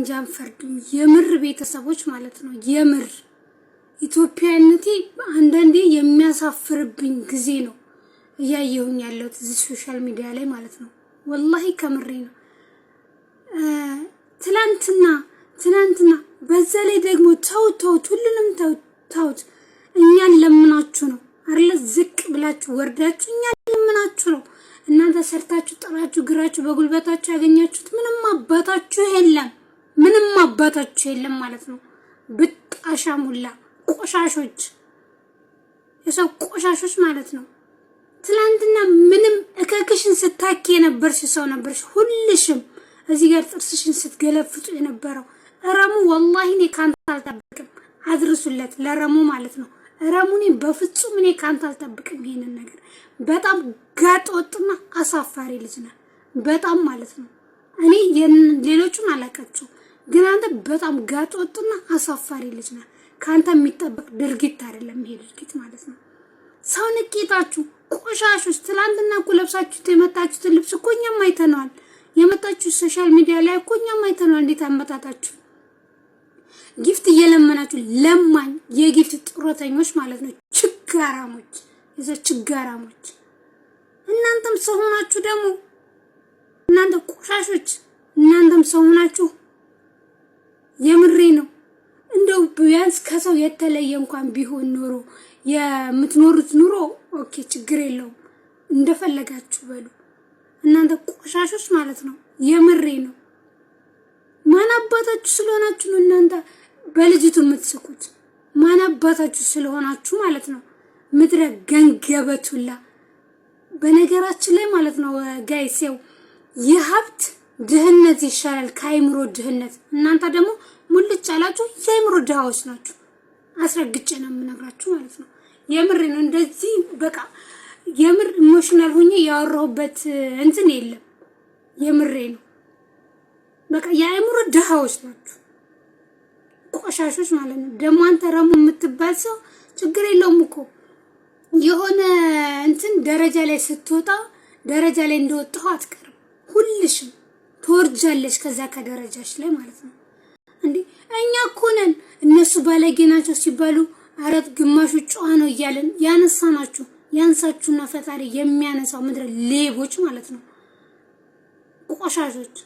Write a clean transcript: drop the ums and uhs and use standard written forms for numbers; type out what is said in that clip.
እንጃን ፈርድም የምር ቤተሰቦች ማለት ነው። የምር ኢትዮጵያነቴ አንዳንዴ የሚያሳፍርብኝ ጊዜ ነው እያየሁኝ ያለሁት እዚህ ሶሻል ሚዲያ ላይ ማለት ነው። ወላሂ ከምሬ ነው። ትናንትና በዛ ላይ ደግሞ ተውት ሁሉንም ተውት። እኛን ለምናችሁ ነው አይደል? ዝቅ ብላችሁ ወርዳችሁ እኛን ለምናችሁ ነው። እናንተ ሰርታችሁ ጥራችሁ ግራችሁ በጉልበታችሁ ያገኛችሁት ምንም አባታችሁ የለም ማለት ነው። ብጣሻሙላ ቆሻሾች፣ የሰው ቆሻሾች ማለት ነው። ትናንትና ምንም እከክሽን ስታኪ የነበርሽ ሰው ነበርሽ። ሁልሽም እዚህ ጋር ጥርስሽን ስትገለፍጡ የነበረው ረሙ ወላሂ እኔ ካንተ አልጠብቅም። አድርሱለት ለረሙ ማለት ነው። ረሙኒ በፍጹም እኔ ካንተ አልጠብቅም ይሄንን ነገር። በጣም ጋጠወጥና አሳፋሪ ልጅ ነህ በጣም ማለት ነው። እኔ ሌሎቹን አላቀችሁ ግን አንተ በጣም ጋጠወጥና አሳፋሪ ልጅ ነህ። ካንተ የሚጠበቅ ድርጊት አይደለም ይሄ ድርጊት ማለት ነው። ሰው ንቄታችሁ ቆሻሾች። ትላንትና እኮ ለብሳችሁት የመጣችሁት ልብስ እኮ እኛም አይተነዋል። የመጣችሁ ሶሻል ሚዲያ ላይ እኮ እኛም አይተነዋል እንዴት አመጣጣችሁ። ጊፍት እየለመናችሁ ለማኝ የጊፍት ጥሮተኞች ማለት ነው። ችጋራሞች እናንተም ሰው ሆናችሁ ደግሞ እናንተ ቆሻሾች እናንተም ሰው ሆናችሁ የምሬ ነው። እንደው ቢያንስ ከሰው የተለየ እንኳን ቢሆን ኖሮ የምትኖሩት ኑሮ ኦኬ ችግር የለውም እንደፈለጋችሁ በሉ። እናንተ ቆሻሾች ማለት ነው። የምሬ ነው። ማን አባታችሁ ስለሆናችሁ ነው እናንተ በልጅቱ የምትስቁት? ማን አባታችሁ ስለሆናችሁ ማለት ነው። ምድረ ገንገበቱላ። በነገራችን ላይ ማለት ነው ጋይስ ያው የሀብት ድህነት ይሻላል ከአይምሮ ድህነት። እናንተ ደግሞ ሙልጭ አላችሁ የአይምሮ ድሃዎች ናችሁ። አስረግጬ ነው የምነግራችሁ ማለት ነው። የምሬ ነው። እንደዚህ በቃ የምር ኢሞሽናል ሆኜ ያወራሁበት እንትን የለም። የምሬ ነው። በቃ የአይምሮ ድሃዎች ናችሁ ቆሻሾች ማለት ነው። ደግሞ አንተ ረሙ የምትባል ሰው ችግር የለውም እኮ የሆነ እንትን ደረጃ ላይ ስትወጣ ደረጃ ላይ እንደወጣው አትቀርም። ሁልሽም ትወርጃለሽ ከዛ ከደረጃሽ ላይ ማለት ነው። እንዴ እኛ እኮ ነን እነሱ ባለጌ ናቸው ሲባሉ አረት ግማሹ ጨዋ ነው እያለን ያነሳናችሁ። ያንሳችሁና ፈጣሪ የሚያነሳው ምድረ ሌቦች ማለት ነው። ቆሻሾች